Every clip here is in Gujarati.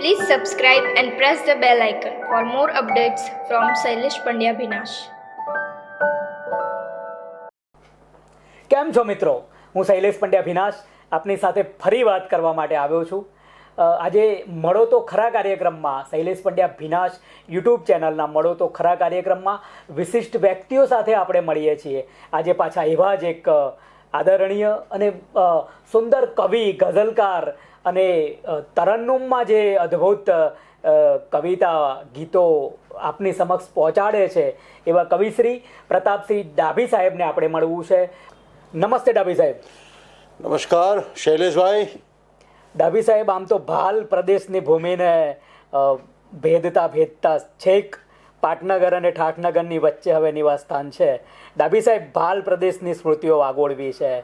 Please subscribe and press the bell icon for more updates from Shailesh Pandya Bhinash. કેમ છો મિત્રો? હું શૈલેષ પંડ્યા ભીનાશ આપની સાથે ફરી વાત કરવા માટે આવ્યો છું. આજે મળો તો ખરા કાર્યક્રમમાં શૈલેષ પંડ્યા ભીનાશ યુટ્યુબ ચેનલના મળો તો ખરા કાર્યક્રમમાં વિશિષ્ટ વ્યક્તિઓ સાથે આપણે મળીએ છીએ. આજે પાછા એવા જ એક આદરણીય અને સુંદર કવિ, ગઝલકાર અને તરન્નુમમાં જે અદ્ભુત કવિતા ગીતો આપની સમક્ષ પહોંચાડે છે એવા કવિશ્રી પ્રતાપસિંહ ડાભી સાહેબને આપણે મળવું છે. નમસ્તે ડાભી સાહેબ. નમસ્કાર શૈલેષભાઈ. ડાભી સાહેબ, આમ તો ભાલ પ્રદેશની ભૂમિને ભેદતા છેક પાટનગર અને ઠાઠનગરની વચ્ચે હવે નિવાસસ્થાન છે. ડાભી સાહેબ, ભાલ પ્રદેશની સ્મૃતિઓ વાગોળવી છે.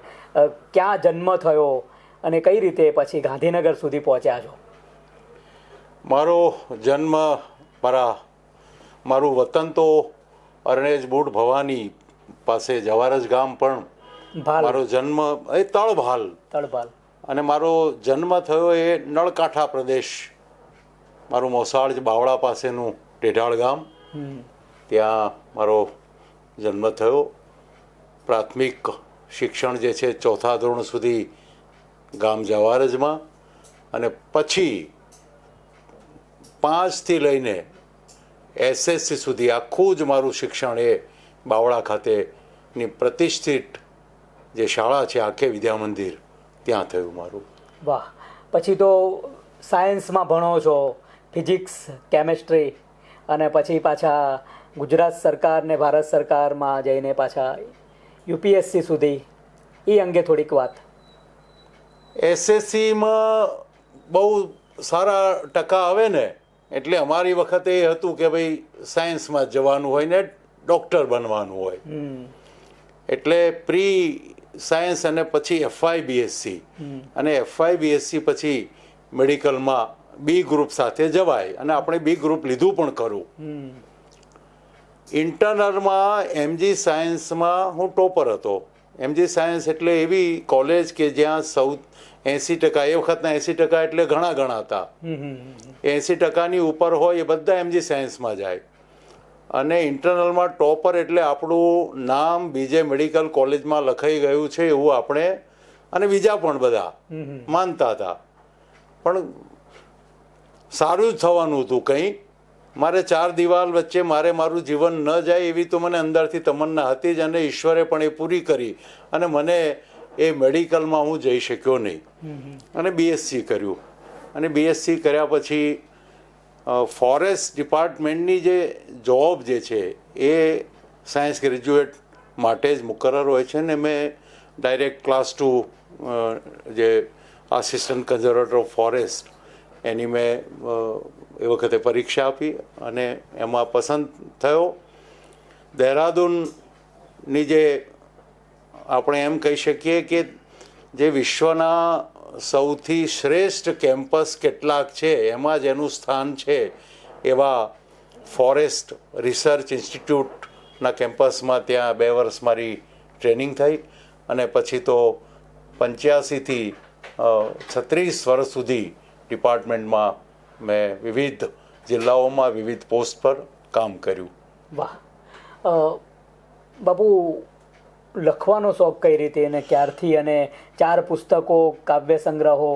ક્યાં જન્મ થયો અને કઈ રીતે પછી ગાંધીનગર સુધી પહોંચ્યા છો? મારો જન્મ મારું વતન તો અરણેજ બુટ ભવાની પાસે જવારજ ગામ, પણ મારો જન્મ એ તળભાલ અને મારો જન્મ થયો એ નળકાંઠા પ્રદેશ. મારું મોસાળ બાવળા પાસેનું ટેઢાળ ગામ, ત્યાં મારો જન્મ થયો. પ્રાથમિક શિક્ષણ જે છે 4થા ધોરણ સુધી ગામ જવારજમાં, અને પછી 5થી લઈને SSC સુધી આખું જ મારું શિક્ષણ એ બાવળા ખાતેની પ્રતિષ્ઠિત જે શાળા છે આખે વિદ્યા મંદિર, ત્યાં થયું મારું. વાહ. પછી તો સાયન્સમાં ભણો છો, ફિઝિક્સ, કેમેસ્ટ્રી, અને પછી પાછા ગુજરાત સરકાર ને ભારત સરકારમાં જઈને પાછા UPSC સુધી. એ અંગે થોડીક વાત. SSCમાં બહુ સારા ટકા આવે ને, એટલે અમારી વખતે એ હતું કે ભાઈ સાયન્સમાં જ જવાનું હોય ને ડૉક્ટર બનવાનું હોય, એટલે પ્રી સાયન્સ અને પછી FY/BSc, અને FY/BSc પછી મેડિકલમાં B ગ્રુપ સાથે જવાય, અને આપણે B ગ્રુપ લીધું પણ ખરું. ઇન્ટરનલમાં MG સાયન્સમાં હું ટોપર હતો. MG સાયન્સ એટલે એવી કોલેજ કે જ્યાં 80%, એ વખતના 80% એટલે ઘણા હતા. 80%ની ઉપર હોય એ બધા MG સાયન્સમાં જાય, અને ઇન્ટરનલમાં ટોપર એટલે આપણું નામ બીજે મેડિકલ કોલેજમાં લખાઈ ગયું છે એવું આપણે, અને બીજા પણ બધા માનતા હતા. પણ સારું જ થવાનું હતું કંઈ. મારે 4 દિવાલ વચ્ચે મારું જીવન ન જાય એવી તો મને અંદરથી તમન્ના હતી જ, અને ઈશ્વરે પણ એ પૂરી કરી, અને મને એ મેડિકલમાં હું જઈ શક્યો નહીં, અને BSc કર્યું. અને BSc કર્યા પછી ફોરેસ્ટ ડિપાર્ટમેન્ટની જે જોબ જે છે એ સાયન્સ ગ્રેજ્યુએટ માટે જ મુકરર હોય છે, ને મેં ડાયરેક્ટ ક્લાસ 2 જે આસિસ્ટન્ટ કન્ઝર્વેટર ઓફ ફોરેસ્ટ એની મેં એ વખતે પરીક્ષા આપી, અને એમાં પસંદ થયો. દહેરાદૂનની જે આપણે એમ કહી શકીએ કે જે વિશ્વના સૌથી શ્રેષ્ઠ કેમ્પસ કેટલાક છે એમાં જ એનું સ્થાન છે, એવા ફોરેસ્ટ રિસર્ચ ઇન્સ્ટિટ્યૂટના કેમ્પસમાં ત્યાં 2 વર્ષ મારી ટ્રેનિંગ થઈ, અને પછી તો 85થી 36 વર્ષ સુધી ડિપાર્ટમેન્ટમાં મેં વિવિધ જિલ્લાઓમાં વિવિધ પોસ્ટ પર કામ કર્યું. વાહ. બાપુ, લખવાનો શોખ કઈ રીતે અને ક્યારથી? અને 4 પુસ્તકો, કાવ્ય સંગ્રહો,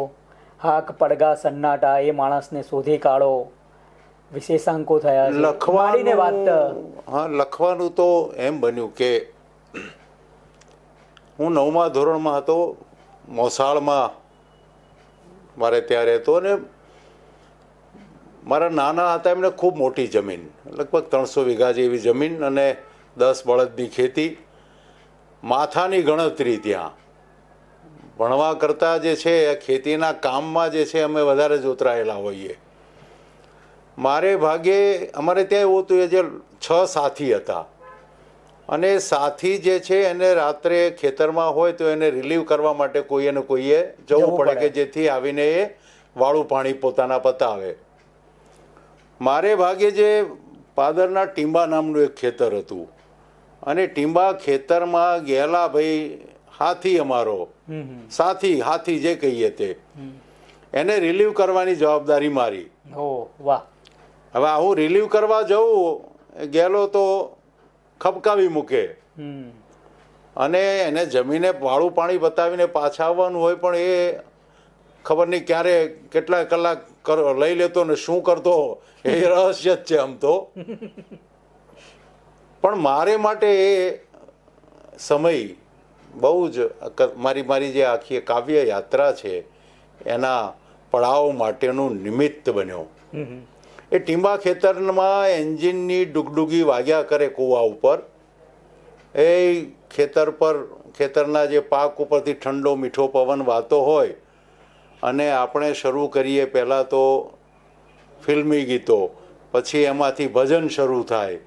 હાક, પડઘા, સન્નાટા, એ માણસને શોધી કાઢો, વિશેષાંકો થયા છે. લખવાની વાત. હા, લખવાનું તો એમ બન્યું કે હું 9મા ધોરણમાં હતો, મોસાળમાં મારે ત્યાં રહેતો, અને મારા નાના હતા એમને ખૂબ મોટી જમીન, લગભગ 300 વીઘા જેવી જમીન, અને 10 બળદની ખેતી, માથાની ગણતરી. ત્યાં ભણવા કરતાં જે છે ખેતીના કામમાં જે છે અમે વધારે જ ઉતરાયેલા હોઈએ. મારે ભાગ્યે અમારે ત્યાં એવું હતું, એ જે 6 સાથી હતા, અને સાથી જે છે એને રાત્રે ખેતરમાં હોય તો એને રિલીવ કરવા માટે કોઈએ ને કોઈએ જવું પડે, કે જેથી આવીને એ વાળું પાણી પોતાના પતાવે. મારે ભાગે જે પાદરના ટીંબા નામનું એક ખેતર હતું, અને ટીંબા ખેતરમાં ગયેલા ભાઈ હાથી, અમારો સાથી, હાથી જે કહીએ તે, એને રિલીવ કરવાની જવાબદારી મારી. ઓ વાહ. હવે હું રિલીવ કરવા જઉં ગયેલો તો ખબકાવી મૂકે હમ. અને એને જમીને વાળું પાણી બતાવીને પાછા આવવાનું હોય, પણ એ ખબર નહીં ક્યારે કેટલા કલાક લઈ લેતો ને શું કરતો એ રહસ્ય જ છે આમ તો. પણ મારે માટે એ સમય બહુ જ મારી જે આખી કાવ્ય યાત્રા છે એના પડાવ માટેનું નિમિત્ત બન્યો. એ ટીંબા ખેતરમાં એન્જિનની ડુગડુગી વાગ્યા કરે કૂવા ઉપર, એ ખેતરના જે પાક ઉપરથી ઠંડો મીઠો પવન વાતો હોય, અને આપણે શરૂ કરીએ પહેલાં તો ફિલ્મી ગીતો, પછી એમાંથી ભજન શરૂ થાય,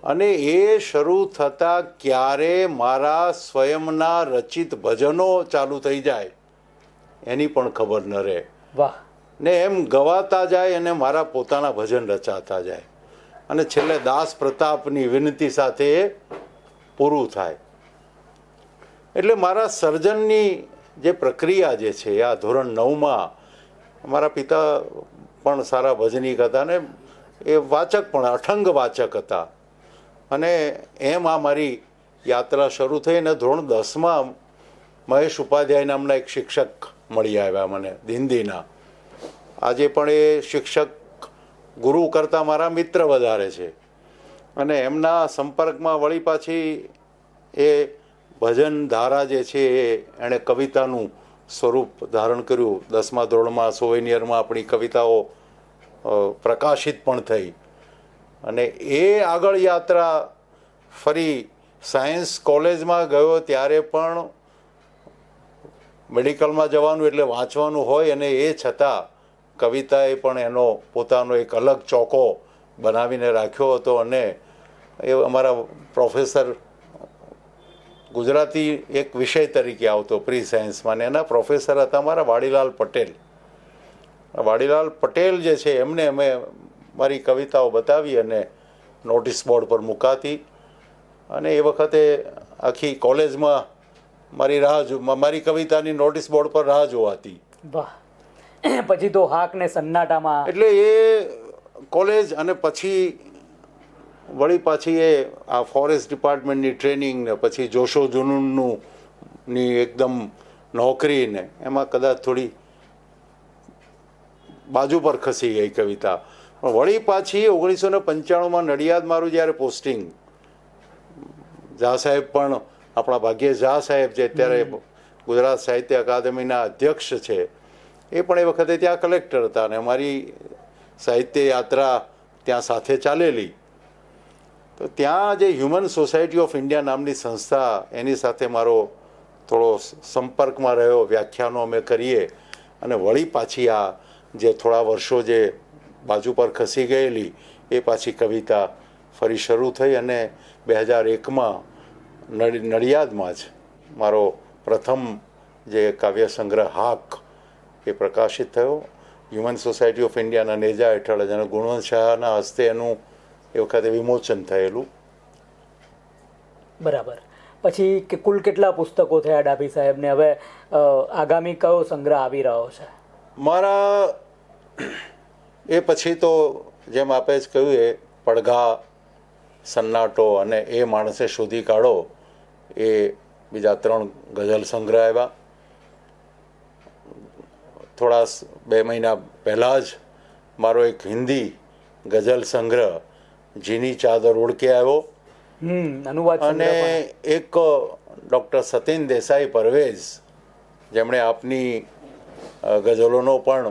અને એ શરૂ થતાં ક્યારે મારા સ્વયંના રચિત ભજનો ચાલુ થઈ જાય એની પણ ખબર ન રહે. વાહ. ને એમ ગવાતા જાય અને મારા પોતાના ભજન રચાતા જાય, અને છેલ્લે દાસ પ્રતાપની વિનંતી સાથે પૂરું થાય. એટલે મારા સર્જનની જે પ્રક્રિયા જે છે આ ધોરણ 9માં મારા પિતા પણ સારા ભજનીક હતા ને એ વાચક પણ અઠંગ વાચક હતા, અને એમ આ મારી યાત્રા શરૂ થઈ. અને ધોરણ 10માં મહેશ ઉપાધ્યાય નામના એક શિક્ષક મળી આવ્યા મને હિન્દીના. આજે પણ એ શિક્ષક ગુરુ કરતાં મારા મિત્ર વધારે છે, અને એમના સંપર્કમાં વળી પાછી એ ભજન ધારા જે છે એ એણે કવિતાનું સ્વરૂપ ધારણ કર્યું. 10મા ધોરણમાં સોવેનિયરમાં આપણી કવિતાઓ પ્રકાશિત પણ થઈ, અને એ આગળ યાત્રા ફરી સાયન્સ કોલેજમાં ગયો ત્યારે પણ મેડિકલમાં જવાનું એટલે વાંચવાનું હોય, અને એ છતાં કવિતાએ પણ એનો પોતાનો એક અલગ ચોકો બનાવીને રાખ્યો હતો. અને એ અમારા પ્રોફેસર ગુજરાતી એક વિષય તરીકે આવતો પ્રી સાયન્સમાં, ને એના પ્રોફેસર હતા મારા વાડીલાલ પટેલ. વાડીલાલ પટેલ જે છે એમને અમે મારી કવિતાઓ બતાવી અને નોટિસ બોર્ડ પર મુકાતી, અને એ વખતે આખી કોલેજમાં મારી કવિતાની નોટિસ બોર્ડ પર રાહ જોવાતી. વાહ. પછી તો હાક ને સન્નાટામાં. એટલે એ કોલેજ અને પછી વળી પાછી એ આ ફોરેસ્ટ ડિપાર્ટમેન્ટની ટ્રેનિંગ ને પછી જોશો જુનૂનનું ની એકદમ નોકરી ને એમાં કદાચ થોડી બાજુ પર ખસી ગઈ કવિતા. પણ વળી પાછી 1995માં નડિયાદ મારું જ્યારે પોસ્ટિંગ, ઝા સાહેબ પણ આપણા ભાગ્ય ઝા સાહેબ જે અત્યારે ગુજરાત સાહિત્ય અકાદમીના અધ્યક્ષ છે, એ પણ એ વખતે ત્યાં કલેક્ટર હતા, અને અમારી સાહિત્ય યાત્રા ત્યાં સાથે ચાલેલી. તો ત્યાં જે હ્યુમન સોસાયટી ઓફ ઇન્ડિયા નામની સંસ્થા, એની સાથે મારો થોડો સંપર્કમાં રહ્યો, વ્યાખ્યાનો અમે કરીએ, અને વળી પાછી આ જે થોડા વર્ષો જે બાજુ પર ખસી ગયેલી એ પાછી કવિતા ફરી શરૂ થઈ. અને 2001માં નડિયાદમાં જ મારો પ્રથમ જે કાવ્ય સંગ્રહ હાક એ પ્રકાશિત થયો. હ્યુમન સોસાયટી ઓફ ઇન્ડિયાના નેજા હેઠળ જેને ગુણવંત શાહના હસ્તે એનું એ વખતે વિમોચન થયેલું. બરાબર. પછી કુલ કેટલા પુસ્તકો થયા ડાભી સાહેબને? હવે આગામી કયો સંગ્રહ આવી રહ્યો છે? મારા એ પછી તો જેમ આપે જ કહ્યું એ પડઘા, સન્નાટો અને એ માણસે શોધી કાઢો, એ બીજા 3 ગઝલ સંગ્રહ આવ્યા. થોડા 2 મહિના પહેલાં જ મારો એક હિન્દી ગઝલ સંગ્રહ જીની ચાદર ઓળકે આવ્યો, અને એક ડૉક્ટર સતીન દેસાઈ પરવેઝ જેમણે આપની ગઝલોનો પણ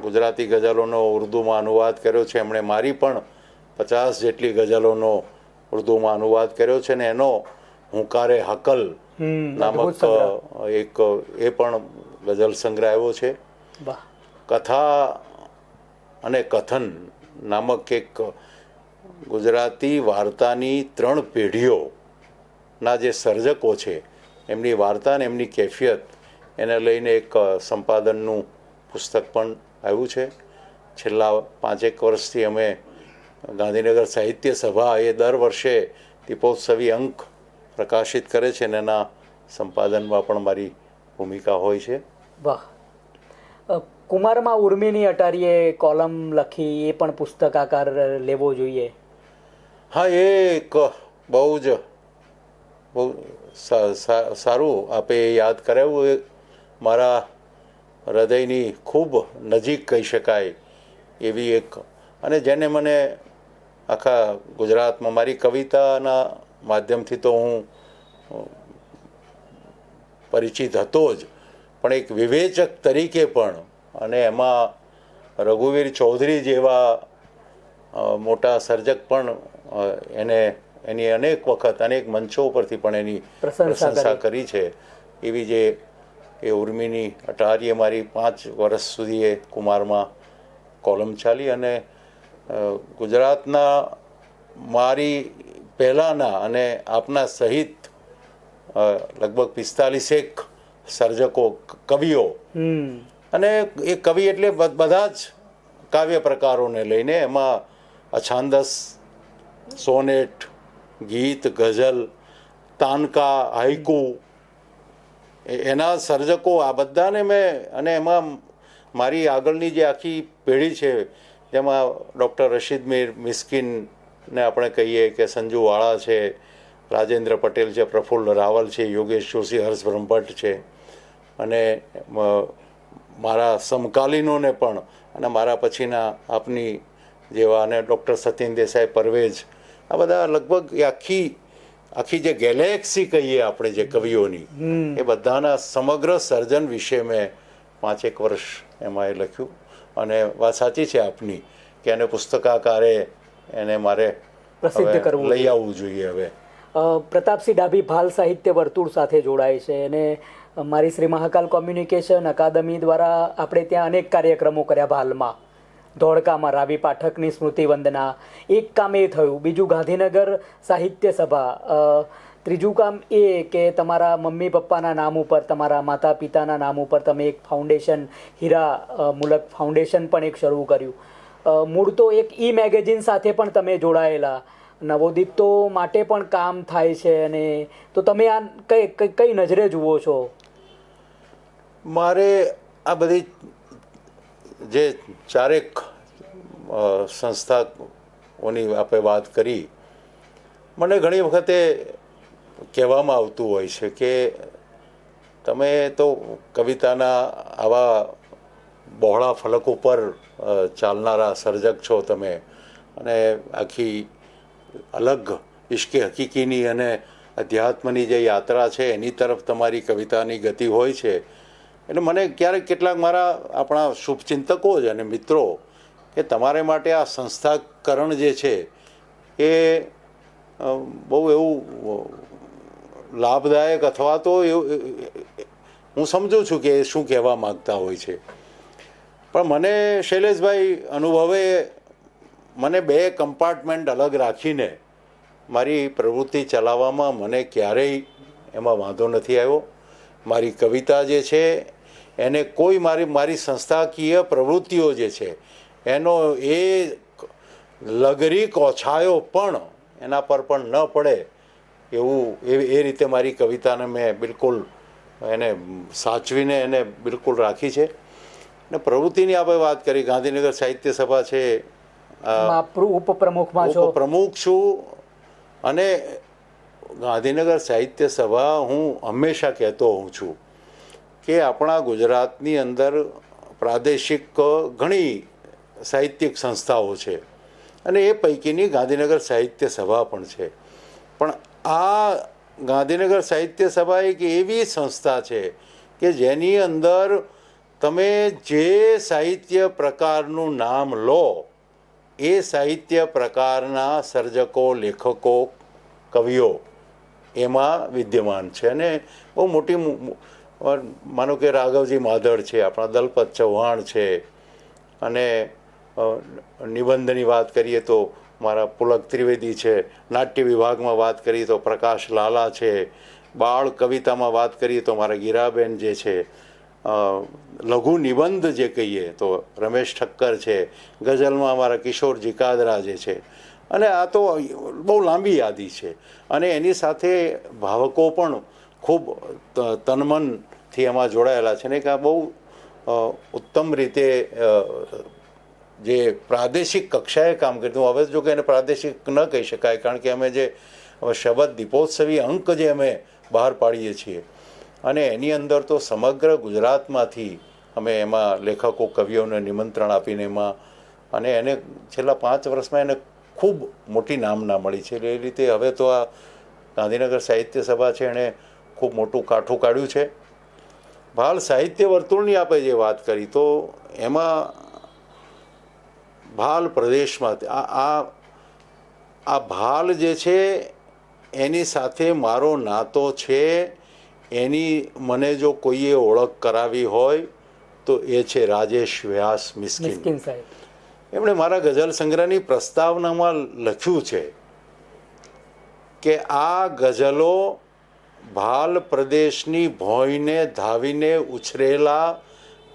ગુજરાતી ગઝલોનો ઉર્દુમાં અનુવાદ કર્યો છે, એમણે મારી પણ 50 જેટલી ગઝલોનો ઉર્દુમાં અનુવાદ કર્યો છે, ને એનો હુંકારે હકલ નામક એક એ પણ ગઝલ સંગ્રહ આવ્યો છે. કથા અને કથન નામક એક ગુજરાતી વાર્તાની 3 પેઢીઓના જે સર્જકો છે એમની વાર્તા અને એમની કેફિયત એને લઈને એક સંપાદનનું પુસ્તક પણ આવ્યું છે. છેલ્લા 5-1 વર્ષથી અમે ગાંધીનગર સાહિત્ય સભા એ દર વર્ષે દીપોત્સવી અંક પ્રકાશિત કરે છે, અને એના સંપાદનમાં પણ મારી ભૂમિકા હોય છે. વાહ. કુમારમાં ઉર્મિની અટારીએ કોલમ લખી, એ પણ પુસ્તકાકાર લેવો જોઈએ. હા, એ એક બહુ સારું આપે યાદ કરાવ્યું. એ મારા હૃદયની ખૂબ નજીક કહી શકાય એવી એક, અને જેને મને આખા ગુજરાતમાં મારી કવિતાના માધ્યમથી તો હું પરિચિત હતો જ, પણ એક વિવેચક તરીકે પણ, અને એમાં રઘુવીર ચૌધરી જેવા મોટા સર્જક પણ એની અનેક વખત અનેક મંચો પરથી પણ એની પ્રશંસા કરી છે. એવી જે એ ઉર્મિની અટારીએ મારી 5 વર્ષ સુધી એ કુમારમાં કોલમ ચાલી, અને ગુજરાતના મારી પહેલાંના અને આપના સહિત લગભગ 45 સર્જકો, કવિઓ, અને એ કવિ એટલે બધા જ કાવ્ય પ્રકારોને લઈને, એમાં અછાંદસ, સોનેટ, ગીત, ગઝલ, તાનકા, હાઈકુ, એના સર્જકો, આ બધાને મેં, અને એમાં મારી આગળની જે આખી પેઢી છે, જેમાં ડૉક્ટર રશીદ મીર મિસ્કિનને આપણે કહીએ કે સંજુ વાળા છે, રાજેન્દ્ર પટેલ છે, પ્રફુલ્લ રાવલ છે, યોગેશ જોશી, હર્ષ બ્રહ્મભટ્ટ છે, અને મારા સમકાલીનોને પણ, અને મારા પછીના આપની જેવા, અને ડૉક્ટર સતીન દેસાઈ, પરવેજ, આ બધા લગભગ એ આખી જે ગેલેક્સી કહીએ આપણે જે કવિઓની, એ બધાના સમગ્ર સર્જન વિશે મેં 5 વર્ષ એમાં એ લખ્યું. અને વાત સાચી છે આપની કે એને પુસ્તકાકારે એને મારે પ્રસિદ્ધ કરવું, લઈ આવવું જોઈએ. હવે પ્રતાપસિંહ ડાભી ભાલ સાહિત્ય વર્તુળ સાથે જોડાય છે, અને મારી શ્રી મહાકાલ કોમ્યુનિકેશન અકાદમી દ્વારા આપણે ત્યાં અનેક કાર્યક્રમો કર્યા. ભાલમાં, ધોળકામાં રાવી પાઠકની સ્મૃતિ વંદના, એક કામ એ થયું. બીજું ગાંધીનગર સાહિત્ય સભા. ત્રીજું કામ એ કે તમારા મમ્મી પપ્પાના નામ ઉપર, તમારા માતા પિતાના નામ ઉપર તમે એક ફાઉન્ડેશન, હીરા મુલક ફાઉન્ડેશન પણ એક શરૂ કર્યું. મૂળ તો એક મેગેઝિન સાથે પણ તમે જોડાયેલા, નવોદિતો માટે પણ કામ થાય છે. અને તો તમે આ કઈ નજરે જુઓ છો? મારે આ બધી જે ચારેક સંસ્થાઓની આપણે વાત કરી, મને ઘણી વખતે કહેવામાં આવતું હોય છે કે તમે તો કવિતાના આવા બહોળા ફલક ઉપર ચાલનારા સર્જક છો તમે, અને આખી અલગ ઇશ્કે હકીકીની અને અધ્યાત્મની જે યાત્રા છે એની તરફ તમારી કવિતાની ગતિ હોય છે. એટલે મને ક્યારેક કેટલાક મારા આપણા શુભચિંતકો જ અને મિત્રો કે તમારે માટે આ સંસ્થાકરણ જે છે એ બહુ એવું લાભદાયક, અથવા તો હું સમજું છું કે શું કહેવા માગતા હોય છે. પણ મને શૈલેષભાઈ અનુભવે મને 2 કમ્પાર્ટમેન્ટ અલગ રાખીને મારી પ્રવૃત્તિ ચલાવવામાં મને ક્યારેય એમાં વાંધો નથી આવ્યો. મારી કવિતા જે છે એને કોઈ મારી સંસ્થાકીય પ્રવૃત્તિઓ જે છે એનો એ લગરી કોછાયો પણ એના પર પણ ન પડે એવું એ રીતે મારી કવિતાને મેં બિલકુલ એને સાચવીને એને બિલકુલ રાખી છે. અને પ્રવૃત્તિની આપણે વાત કરી, ગાંધીનગર સાહિત્ય સભા છે, ઉપપ્રમુખ છું. અને ગાંધીનગર સાહિત્ય સભા હું હંમેશા કહેતો હોઉં છું કે આપણા ગુજરાતની અંદર પ્રાદેશિક ઘણી સાહિત્યિક સંસ્થાઓ છે, અને એ પૈકીની ગાંધીનગર સાહિત્ય સભા પણ છે. પણ આ ગાંધીનગર સાહિત્ય સભા એક એવી સંસ્થા છે કે જેની અંદર તમે જે સાહિત્ય પ્રકારનું નામ લો એ સાહિત્ય પ્રકારના સર્જકો, લેખકો, કવિઓ એમાં વિદ્યમાન છે. અને બહુ મોટી, માનો કે રાઘવજી માધડ છે, આપણા દલપત ચૌહાણ છે, અને નિબંધની વાત કરીએ તો મારા પુલક ત્રિવેદી છે, નાટ્ય વિભાગમાં વાત કરીએ તો પ્રકાશ લાલા છે, બાળ કવિતામાં વાત કરીએ તો મારા ગીરાબેન જે છે, લઘુ નિબંધ જે કહીએ તો રમેશ ઠક્કર છે, ગઝલમાં અમારા કિશોર જીકાદરા જે છે, અને આ તો બહુ લાંબી યાદી છે. અને એની સાથે ભાવકો પણ ખૂબ તનમનથી એમાં જોડાયેલા છે ને, કે આ બહુ ઉત્તમ રીતે જે પ્રાદેશિક કક્ષાએ કામ કર્યું. હવે જો કે એને પ્રાદેશિક ન કહી શકાય, કારણ કે અમે જે શબદ દીપોત્સવી અંક જે અમે બહાર પાડીએ છીએ અને એની અંદર તો સમગ્ર ગુજરાતમાંથી અમે એમાં લેખકો કવિઓને નિમંત્રણ આપીને એમાં, અને એને છેલ્લા 5 વર્ષમાં એને ખૂબ મોટી નામના મળી છે. એ રીતે હવે તો આ ગાંધીનગર સાહિત્ય સભા છે એણે ખૂબ મોટું કાઠું કાઢ્યું છે. ભાલ સાહિત્ય વર્તુળની આપણે જે વાત કરી તો એમાં ભાલ પ્રદેશમાં આ ભાલ જે છે એની સાથે મારો નાતો છે. એની મને જો કોઈએ ઓળખ કરાવી હોય તો એ છે રાજેશ વ્યાસ મિસ્કિન સાહેબ. એમણે મારા ગઝલ સંગ્રહની પ્રસ્તાવનામાં લખ્યું છે કે આ ગઝલો ભાલ પ્રદેશની ભોંયને ધાવીને ઉછરેલા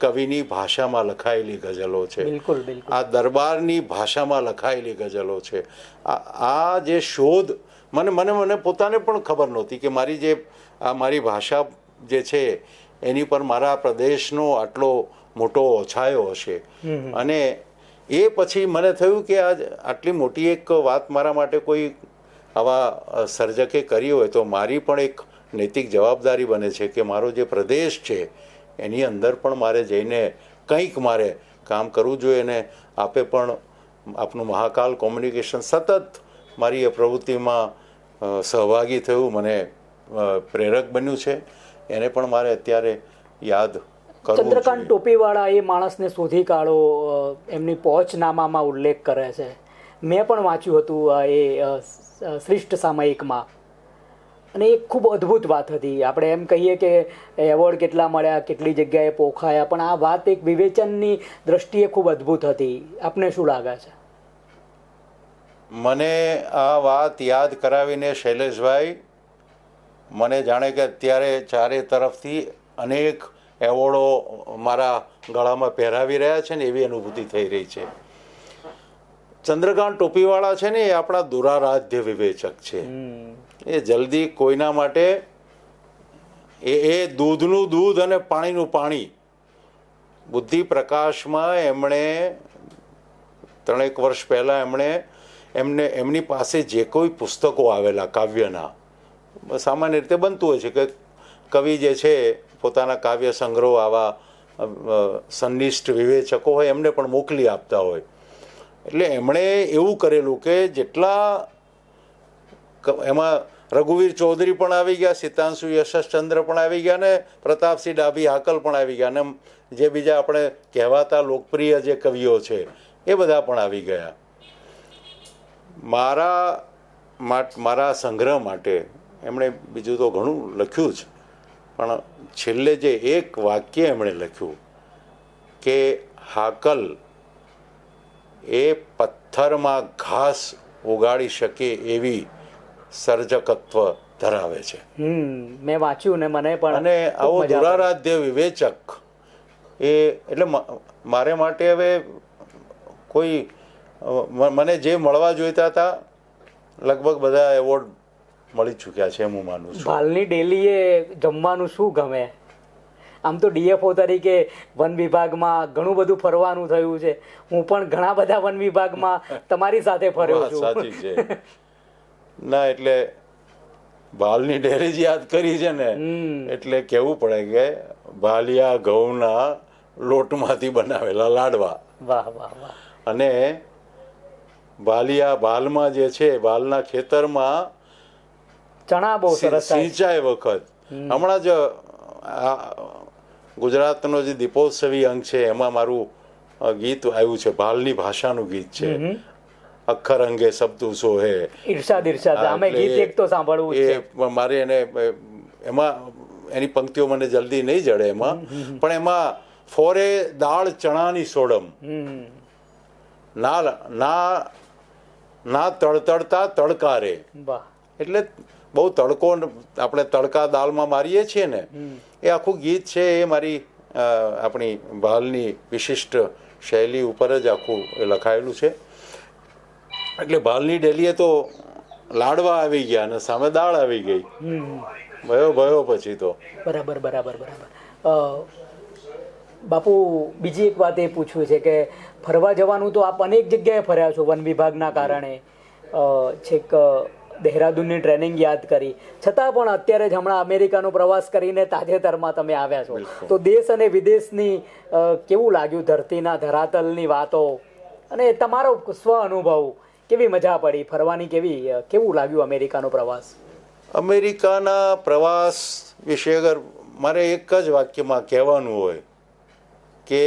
કવિની ભાષામાં લખાયેલી ગઝલો છે. બિલકુલ બિલકુલ. આ દરબારની ભાષામાં લખાયેલી ગઝલો છે. આ જે શોધ મને પોતાને પણ ખબર નહોતી કે મારી જે આ મારી ભાષા જે છે એની પર મારા પ્રદેશનો આટલો મોટો છાયો હશે. અને એ પછી મને થયું કે આટલી મોટી એક વાત મારા માટે કોઈ આવા સર્જકે કરી હોય તો મારી પણ એક નૈતિક જવાબદારી બને છે કે મારો જે પ્રદેશ છે એની અંદર પણ મારે જઈને કંઈક મારે કામ કરવું જોઈએ. અને આપે પણ આપનું મહાકાલ કોમ્યુનિકેશન સતત મારી એ પ્રવૃત્તિમાં સહભાગી થયું, મને પ્રેરક બન્યું છે. એને પણ મારે અત્યારે યાદ કરવું. ચંદ્રકાંત ટોપીવાળા એ માણસને શોધી કાઢો એમની પહોંચનામામાં ઉલ્લેખ કરે છે. મેં પણ વાંચ્યું હતું એ શ્રેષ્ઠ સામયિકમાં, અને એ ખૂબ અદ્ભુત વાત હતી. આપણે એમ કહીએ કે એવોર્ડ કેટલા મળ્યા, કેટલી જગ્યાએ પોખાયા, પણ આ વાત એક વિવેચનની દ્રષ્ટિએ ખૂબ અદ્ભુત હતી. આપને શું લાગે છે? મને આ વાત યાદ કરાવીને શૈલેષભાઈ મને જાણે કે અત્યારે ચારે તરફથી અનેક એવોર્ડો મારા ગળામાં પહેરાવી રહ્યા છે ને એવી અનુભૂતિ થઈ રહી છે. ચંદ્રકાંત ટોપીવાળા છે ને એ આપણા દુરારાધ્ય વિવેચક છે. એ જલ્દી કોઈના માટે એ દૂધનું દૂધ અને પાણીનું પાણી. બુદ્ધિ પ્રકાશમાં એમણે 3 વર્ષ પહેલાં એમની પાસે જે કોઈ પુસ્તકો આવેલા કાવ્યના, સામાન્ય રીતે બનતું હોય છે કે કવિ જે છે પોતાના કાવ્ય સંગ્રહ આવા સંનિષ્ઠ વિવેચકો હોય એમને પણ મોકલી આપતા હોય. એટલે એમણે એવું કરેલું કે જેટલા એમાં રઘુવીર ચૌધરી પણ આવી ગયા, સિતાંશુ યશશ્ચંદ્ર પણ આવી ગયા, ને પ્રતાપસિંહ ડાભી હાકલ પણ આવી ગયા, અને જે બીજા આપણે કહેવાતા લોકપ્રિય જે કવિઓ છે એ બધા પણ આવી ગયા. મારા સંગ્રહ માટે એમણે બીજું તો ઘણું લખ્યું જ, પણ છેલ્લે જે એક વાક્ય એમણે લખ્યું કે હાકલ એ પથ્થરમાં ઘાસ ઉગાડી શકે એવી સર્જકત્વ ધરાવે છે. મેં વાંચ્યું ને મને પણ. અને આવો દુરારાધ્ય વિવેચક એ એટલે મારે માટે હવે કોઈ મને જે મળવા જોઈતા હતા લગભગ બધા એવોર્ડ મળી ચૂક્યા છે એમ હું માનું છું. ભાલની ડેલીએ જમવાનું શું ગમે? આમ તો ડીએફઓ તરીકે વન વિભાગમાં ઘણું બધું ફરવાનું થયું છે. હું પણ ઘણા બધા વન વિભાગમાં તમારી સાથે ફર્યો છું. સાચી છે ના, એટલે ભાલની ડેરી જ યાદ કરી છે ને એટલે કહેવું પડે કે ભાલિયા ઘઉંના લોટમાંથી બનાવેલા લાડવા. વાહ વાહ વાહ. અને ભાલમાં જે છે ભાલના ખેતરમાં ચણા બહુ સરસ સિંચાઈ વખત હમણાં જ ગુજરાતનો જે દીપોત્સવી અંગ છે એમાં મારું ગીત આવ્યું છે, ભાલની ભાષાનું ગીત છે. અખર અંગે શબ્દો સોહે ઈર્ષાદ અમે ગીત એક તો સાંભળવું છે. મારે એને એમાં એની પંક્તિઓ મને જલ્દી નહીં જડે એમાં, પણ એમાં ફોરે દાળ ચણાની સોડમ ના તળતળતા તડકારે. એટલે બહુ તડકો આપણે તડકા દાળમાં મારીએ છીએ ને એ આખું ગીત છે એ મારી આપણી ભાલની વિશિષ્ટ શૈલી ઉપર જ આખું એ લખાયેલું છે. એટલે ભાલની ડેલીએ તો લાડવા આવી ગયા અને સામે દાળ આવી ગઈ. ભયો પછી તો બરાબર. બાપુ બીજી એક વાત એ પૂછવું છે કે ફરવા જવાનું તો આપ અનેક જગ્યાએ ફર્યા છો વન વિભાગના કારણે, છેક દહેરાદૂનની ટ્રેનિંગ યાદ કરી, છતાં પણ અત્યારે જ હમણાં અમેરિકાનો પ્રવાસ કરીને તાજેતરમાં તમે આવ્યા છો. તો દેશ અને વિદેશની કેવું લાગ્યું, ધરતીના ધરાતલની વાતો અને તમારો સ્વ અનુભવ, કેવી મજા પડી ફરવાની, કેવું લાગ્યું અમેરિકાનો પ્રવાસ? અમેરિકાના પ્રવાસ વિશે અગર મારે એક જ વાક્યમાં કહેવાનું હોય કે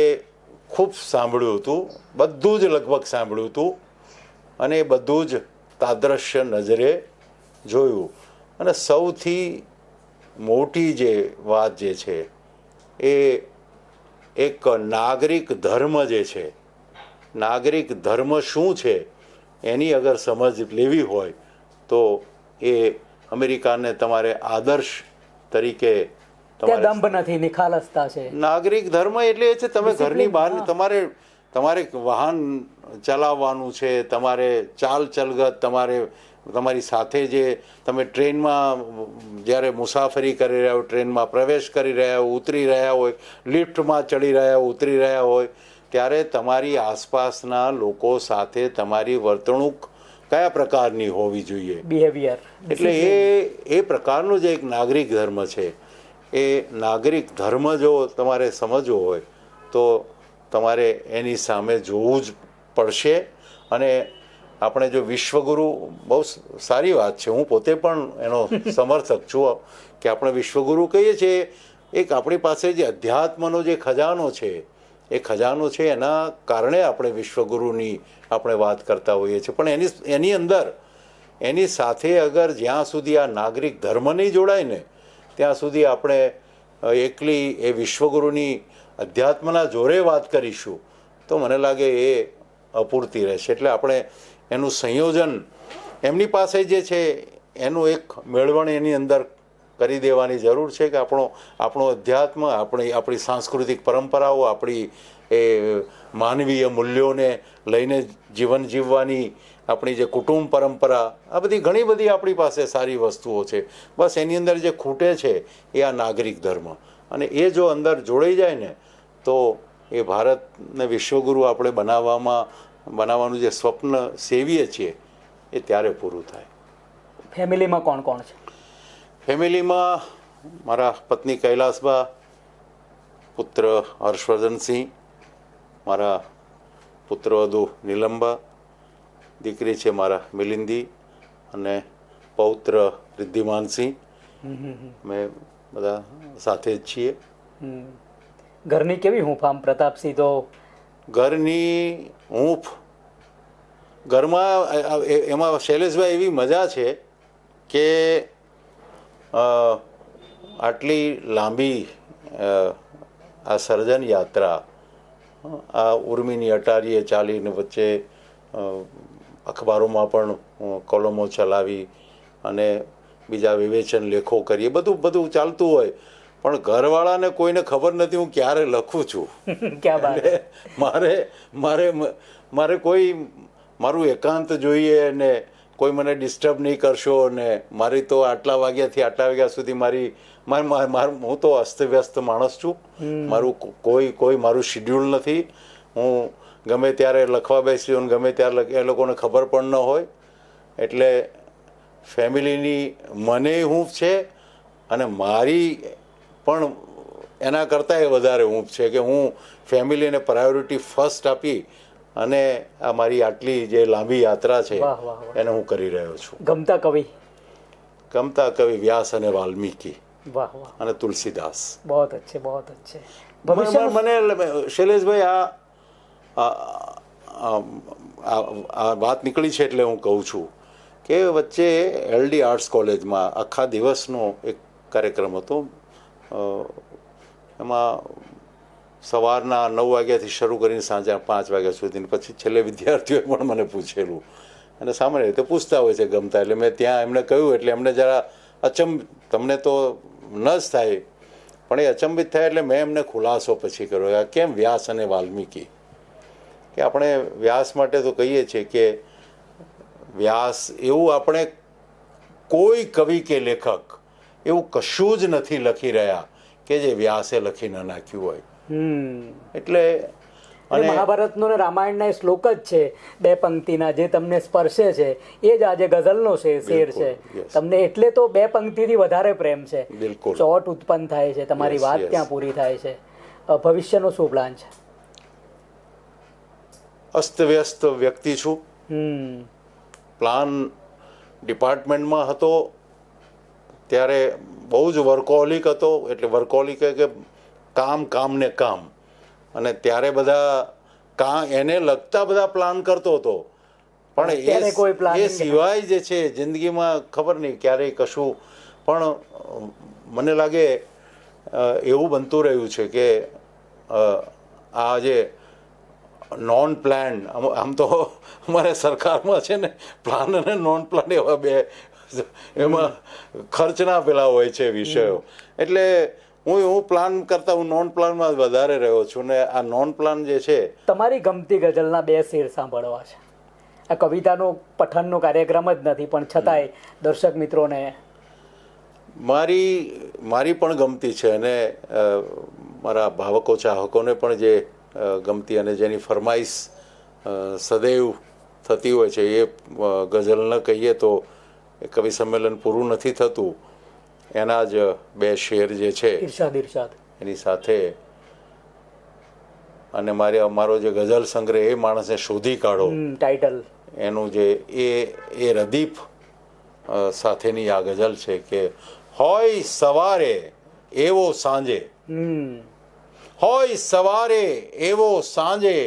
ખૂબ સાંભળ્યું હતું, બધું જ લગભગ સાંભળ્યું હતું અને એ બધું જ તાદ્રશ્ય નજરે જોયું. અને સૌથી મોટી જે વાત જે છે એ એક નાગરિક ધર્મ જે છે, નાગરિક ધર્મ શું છે એની અગર સમજ લેવી હોય તો એ અમેરિકાને તમારે આદર્શ તરીકે ત્યાં દંભ નથી, નિખાલસતા છે. નાગરિક ધર્મ એટલે એ છે તમે ઘરની બહાર તમારે વાહન ચલાવવાનું છે, તમારે ચાલ ચલગત, તમારી સાથે જે તમે ટ્રેનમાં જ્યારે મુસાફરી કરી રહ્યા હોય, ટ્રેનમાં પ્રવેશ કરી રહ્યા હોય, ઉતરી રહ્યા હોય, લિફ્ટમાં ચડી રહ્યા હોય, ઉતરી રહ્યા હોય, ત્યારે તમારી આસપાસના લોકો સાથે તમારી વર્તણૂક કયા પ્રકારની હોવી જોઈએ, બિહેવિયર. એટલે એ પ્રકારનો જે એક નાગરિક ધર્મ છે, એ નાગરિક ધર્મ જો તમારે સમજવો હોય તો તમારે એની સામે જોવું જ પડશે. અને આપણે જો વિશ્વગુરુ, બહુ સારી વાત છે, હું પોતે પણ એનો સમર્થક છું કે આપણે વિશ્વગુરુ કહીએ છીએ. એક આપણી પાસે જે અધ્યાત્મનો જે ખજાનો છે, એ ખજાનો છે, એના કારણે આપણે વિશ્વગુરુની આપણે વાત કરતા હોઈએ છીએ. પણ એની અંદર એની સાથે અગર જ્યાં સુધી આ નાગરિક ધર્મ નહીં જોડાય ને ત્યાં સુધી આપણે એકલી એ વિશ્વગુરુની અધ્યાત્મના જોરે વાત કરીશું તો મને લાગે એ અપૂરતી રહેશે. એટલે આપણે એનું સંયોજન એમની પાસે જે છે એનું એક મેળવણ એની અંદર કરી દેવાની જરૂર છે કે આપણો અધ્યાત્મ, આપણી સાંસ્કૃતિક પરંપરાઓ, આપણી એ માનવીય મૂલ્યોને લઈને જીવન જીવવાની આપણી જે કુટુંબ પરંપરા, આ બધી ઘણી બધી આપણી પાસે સારી વસ્તુઓ છે. બસ એની અંદર જે ખૂટે છે એ આ નાગરિક ધર્મ, અને એ જો અંદર જોડાઈ જાય ને તો એ ભારતને વિશ્વગુરુ આપણે બનાવવાનું જે સ્વપ્ન સેવીએ છીએ એ ત્યારે પૂરું થાય. ફેમિલીમાં કોણ કોણ છે? ફેમિલીમાં મારા પત્ની કૈલાસબા, પુત્ર હર્ષવર્ધનસિંહ, મારા પુત્રવધુ નીલંબા, દીકરી છે મારા મિલિંદી અને પૌત્ર રિદ્ધિમાનસિંહ. મેં બધા સાથે જ છીએ. ઘરની કેવી હૂંફ આમ પ્રતાપસિંહ? તો ઘરની હૂંફ, ઘરમાં એમાં શૈલેષભાઈ એવી મજા છે કે આટલી લાંબી આ સર્જન યાત્રા આ ઉર્મિની અટારીએ ચાલીને વચ્ચે અખબારોમાં પણ કોલમો ચલાવી અને બીજા વિવેચન લેખો કરીએ, બધું ચાલતું હોય, પણ ઘરવાળાને કોઈને ખબર નથી હું ક્યારે લખું છું. મારે કોઈ મારું એકાંત જોઈએ ને કોઈ મને ડિસ્ટર્બ નહીં કરશો ને મારી તો આટલા વાગ્યાથી આટલા વાગ્યા સુધી હું તો અસ્તવ્યસ્ત માણસ છું. મારું કોઈ મારું શિડ્યુલ નથી. હું ગમે ત્યારે લખવા બેસ્યું ગમે ત્યારે એ લોકોને ખબર પણ ન હોય. એટલે ફેમિલીની મને હૂંફ છે અને મારી પણ એના કરતાં વધારે હૂંફ છે કે હું ફેમિલીને પ્રાયોરિટી ફર્સ્ટ આપી અને આ મારી આટલી જે લાંબી યાત્રા છે એને હું કરી રહ્યો છું. ગમતા કવિ વ્યાસ અને વાલ્મીકી અને તુલસીદાસ. બહુત અચ્છે, બહુત અચ્છે. મને શૈલેષભાઈ આ વાત નીકળી છે એટલે હું કહું છું કે વચ્ચે LD આર્ટ્સ કોલેજમાં આખા દિવસનો એક કાર્યક્રમ હતો. એમાં સવારના 9 વાગ્યાથી શરૂ કરીને સાંજે 5 વાગ્યા સુધી, પછી છેલ્લે વિદ્યાર્થીઓએ પણ મને પૂછેલું અને સામાન્ય રીતે પૂછતા હોય છે ગમતા, એટલે મેં ત્યાં એમને કહ્યું એટલે એમને જરા તમને તો ન જ થાય પણ એ અચંબિત થાય એટલે મેં એમને ખુલાસો પછી કર્યો આ કેમ વ્યાસ અને વાલ્મીકી. કે આપણે વ્યાસ માટે તો કહીએ છીએ કે વ્યાસ એવું આપણે કોઈ કવિ કે લેખક એવું કશું જ નથી લખી રહ્યા કે જે વ્યાસે લખી ન નાખ્યું હોય. એટલે અને મહાભારતનો ને રામાયણના એ શ્લોક જ છે 2 પંક્તિના, જે તમને સ્પર્શે છે એ જ આજે ગઝલનો શેર છે. તમને એટલે તો 2 પંક્તિથી વધારે પ્રેમ છે. ચોટ ઉત્પન્ન થાય છે, તમારી વાત ત્યાં પૂરી થાય છે. ભવિષ્યનો શું પ્લાન છે? અસ્તવ્યસ્ત વ્યક્તિ છું. પ્લાન ડિપાર્ટમેન્ટમાં હતો ત્યારે બહુ જ વર્કોહોલિક હતો. એટલે વર્કોહોલિક કે કામ ને કામ, અને ત્યારે બધા એને લગતા બધા પ્લાન કરતો હતો. પણ એ સિવાય જે છે જિંદગીમાં ખબર નહીં ક્યારેય કશું. પણ મને લાગે એવું બનતું રહ્યું છે કે આ જે નોન પ્લાન, આમ તો અમારે સરકારમાં છે ને પ્લાન અને નોન પ્લાન એવા બે, એમાં ખર્ચના પેલા હોય છે વિષયો. એટલે હું પ્લાન કરતા હું નોન પ્લાનમાં વધારે રહ્યો છું. ને આ નોન પ્લાન જે છે. તમારી ગમતી ગઝલના 2 શેર સાંભળવા છે. આ કવિતાનો પઠનનો કાર્યક્રમ જ નથી, પણ છતાંય દર્શક મિત્રોને મારી પણ ગમતી છે, અને મારા ભાવકો ચાહકોને પણ જે ગમતી અને જેની ફરમાઈશ સદૈવ થતી હોય છે એ ગઝલ ન કહીએ તો એ કવિ સંમેલન પૂરું નથી થતું. એના જ 2 શેર જે છે ઇરશાદ એની સાથે. અને મારો જે ગઝલ સંગ્રહ એ માણસને શોધી કાઢો ટાઇટલ એનું જે એ રદીફ સાથેની આ ગઝલ છે કે હોય સવારે એવો સાંજે, હોય સવારે એવો સાંજે,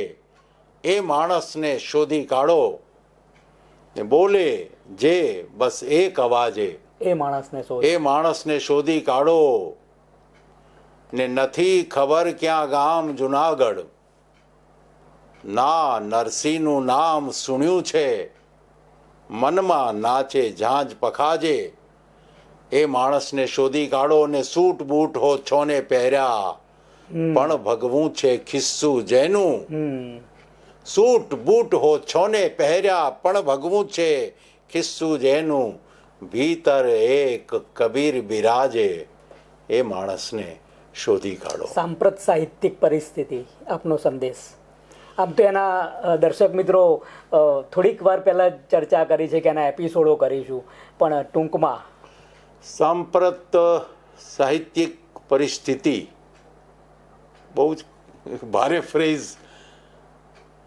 એ માણસને શોધી કાઢો ને બોલે જે બસ એક અવાજે, એ માણસને શોધી કાઢો ને નથી ખબર ક્યાં ગામ જુનાગઢ, ના નરસિંહનું નામ સુણ્યું છે, મનમાં નાચે ઝાંઝ પખાજે, એ માણસને શોધી કાઢો ને સૂટ બૂટ હો છોને પહેર્યા, પણ ભગવું છે ખિસ્સું જેનું, સૂટ બૂટ હો છોને પહેર્યા, પણ ભગવું છે ખિસ્સું જેનું, ભીતર એક કબીર બિરાજે, એ માણસને શોધી કાઢો. સાંપ્રત સાહિત્યિક પરિસ્થિતિ આપનો સંદેશ. આમ તો એના દર્શક મિત્રો થોડીક વાર પહેલાં ચર્ચા કરી છે કે એના એપિસોડો કરીશું, પણ ટૂંકમાં સાંપ્રત સાહિત્યિક પરિસ્થિતિ બહુ જ ભારે ફ્રેઝ,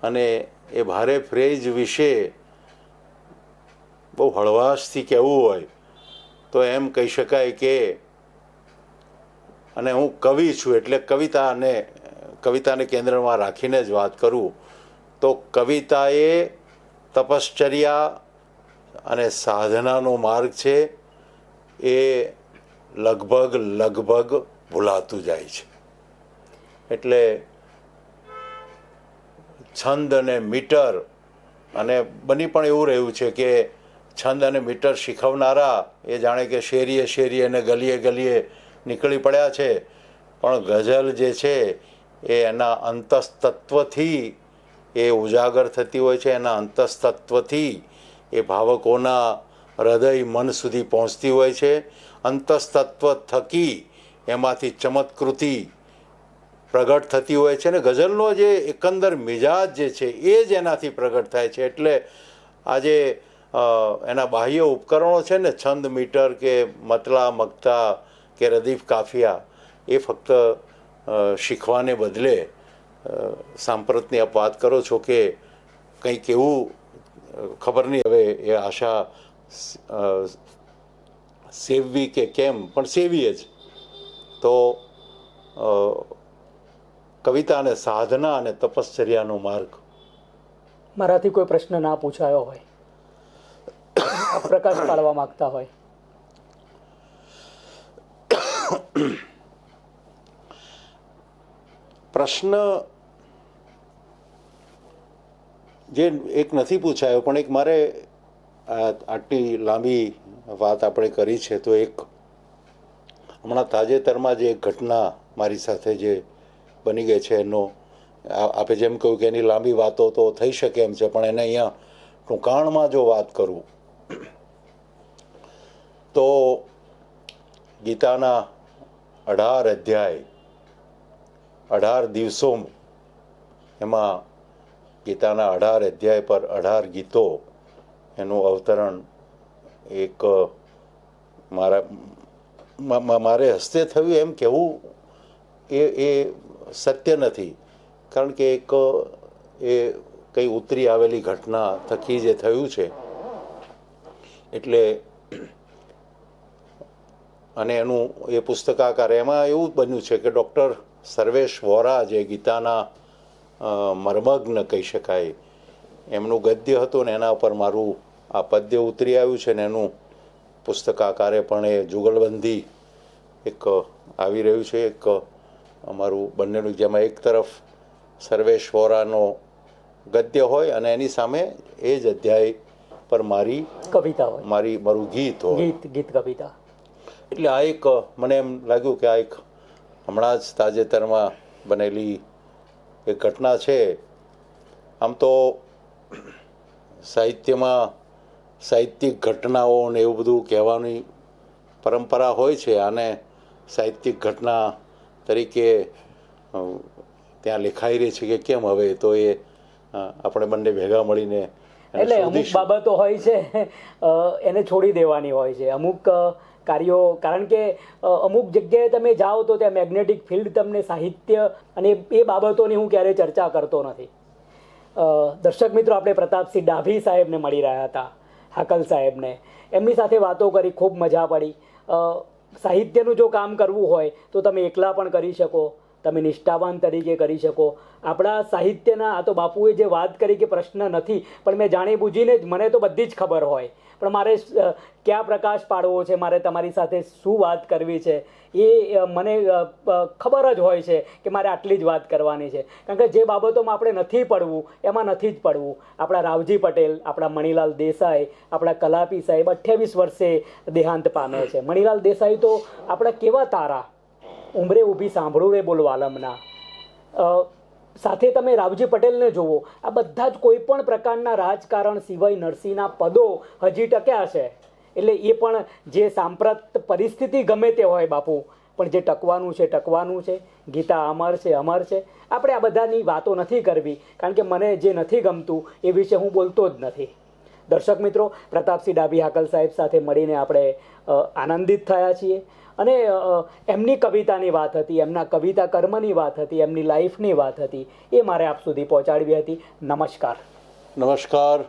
અને એ ભારે ફ્રેઝ વિશે બહુ હળવાશથી કહેવું હોય તો એમ કહી શકાય કે, અને હું કવિ છું એટલે કવિતાને કેન્દ્રમાં રાખીને જ વાત કરું તો કવિતા એ તપશ્ચર્યા અને સાધનાનો માર્ગ છે. એ લગભગ ભૂલાતું જાય છે. એટલે છંદ અને મીટર, અને બની પણ એવું રહ્યું છે કે છંદ અને મીટર શીખવનારા એ જાણે કે શેરીએ અને ગલીએ નીકળી પડ્યા છે, પણ ગઝલ જે છે એ એના અંતસ્તત્વથી એ ઉજાગર થતી હોય છે. એના અંતસ્તત્વથી એ ભાવકોના હૃદય મન સુધી પહોંચતી હોય છે. અંતસ્તત્વ થકી એમાંથી ચમત્કૃતિ પ્રગટ થતી હોય છે, અને ગઝલનો જે એકંદર મિજાજ જે છે એ જ એનાથી પ્રગટ થાય છે. એટલે આજે એના બાહ્ય ઉપકરણો છે ને, છંદ મીટર કે મતલા મગતા કે રદીફ કાફિયા, એ ફક્ત શીખવાને બદલે સાંપ્રતની આપ વાત કરો છો કે કંઈક એવું, ખબર નહીં હવે એ આશા સેવવી કે કેમ, પણ સેવીએ જ તો કવિતા અને સાધના અને તપશ્ચર્યાનો માર્ગ. મારાથી કોઈ પ્રશ્ન ના પૂછાયો હોય, પ્રકાશ પાડવા માંગતા હોય? પ્રશ્ન જે એક નથી પૂછાયો, પણ એક મારે આટલી લાંબી વાત આપણે કરી છે તો એક હમણાં તાજેતરમાં જે એક ઘટના મારી સાથે જે બની ગઈ છે એનો આપે જેમ કહ્યું કે એની લાંબી વાતો તો થઈ શકે એમ છે, પણ એને અહીંયા ટૂંકાણમાં જો વાત કરું તો ગીતાના 18 અધ્યાય 18 દિવસો એમાં ગીતાના 18 અધ્યાય પર 18 ગીતો એનું અવતરણ એક મારે હસ્તે થયું એમ કહેવું એ સત્ય નથી, કારણ કે એક એ કંઈ ઉતરી આવેલી ઘટના થકી જે થયું છે. એટલે અને એનું એ પુસ્તકાકાર એમાં એવું બન્યું છે કે ડૉક્ટર સર્વેશ વોરા, જે ગીતાના મર્મજ્ઞ કહી શકાય, એમનું ગદ્ય હતું ને એના ઉપર મારું આ પદ્ય ઉતરી આવ્યું છે ને એનું પુસ્તકાકારે પણ એ જુગલબંધી એક આવી રહ્યું છે. એક અમારું બંનેનું, જેમાં એક તરફ સર્વેશ વોરાનો ગદ્ય હોય અને એની સામે એ જ અધ્યાય પર મારી કવિતા હોય, મારું ગીત હોય, ગીત કવિતા. એટલે આ એક મને એમ લાગ્યું કે આ એક હમણાં જ તાજેતરમાં બનેલી એક ઘટના છે. આમ તો સાહિત્યમાં સાહિત્યિક ઘટનાઓ ને એવું બધું કહેવાની પરંપરા હોય છે. આને સાહિત્યિક ઘટના તરીકે ત્યાં લેખાઈ રહી છે કે કેમ, હવે તો એ આપણે બંને ભેગા મળીને એટલે અમુક બાબતો હોય છે એને છોડી દેવાની હોય છે, અમુક કાર્યો, કારણ કે અમુક જગ્યાએ તમે જાઓ તો ત્યાં મેગ્નેટિક ફિલ્ડ તમને સાહિત્ય અને એ બાબતોની હું ક્યારેય ચર્ચા કરતો નથી. દર્શક મિત્રો, આપણે પ્રતાપસિંહ ડાભી સાહેબને મળી રહ્યા હતા, હાકલ સાહેબને. એમની સાથે વાતો કરી, ખૂબ મજા પડી. સાહિત્યનું જો કામ કરવું હોય તો તમે એકલા પણ કરી શકો, તમે નિષ્ઠાવાન તરીકે કરી શકો. આપણા સાહિત્યના, આ તો બાપુએ જે વાત કરી કે પ્રશ્ન નથી, પણ મેં જાણી બૂજીને જ, મને તો બધી જ ખબર હોય, પણ મારે ક્યાં પ્રકાશ પાડવો છે, મારે તમારી સાથે શું વાત કરવી છે, એ મને ખબર જ હોય છે કે મારે આટલી જ વાત કરવાની છે. કારણ કે જે બાબતોમાં આપણે નથી પડવું એમાં નથી જ પડવું. આપણા રાવજી પટેલ, આપણા મણિલાલ દેસાઈ, આપણા કલાપી સાહેબ 28 વર્ષે દેહાંત પામે છે. મણિલાલ દેસાઈ તો આપણા કેવા તારા, ઉંમરે ઊભી સાંભળું રે બોલ વાલમના. સાથે તમે રાવજી પટેલને જુઓ, આ બધા જ કોઈ પણ પ્રકારના રાજકારણ સિવાય નરસિંહના પદો હજી ટક્યા છે. એટલે એ પણ જે સાંપ્રત પરિસ્થિતિ ગમે તે હોય બાપુ, પણ જે ટકવાનું છે ટકવાનું છે. ગીતા અમર છે, અમર છે. આપણે આ બધાની વાતો નથી કરવી, કારણ કે મને જે નથી ગમતું એ વિશે હું બોલતો જ નથી. દર્શક મિત્રો, પ્રતાપસિંહ ડાભી હાકલ સાહેબ સાથે મળીને આપણે આનંદિત થયા છીએ. અને એમની કવિતાની વાત હતી, એમના કવિતા કર્મની વાત હતી, એમની લાઈફની વાત હતી, એ મારે આપ સુધી પહોંચાડવી હતી. નમસ્કાર. નમસ્કાર.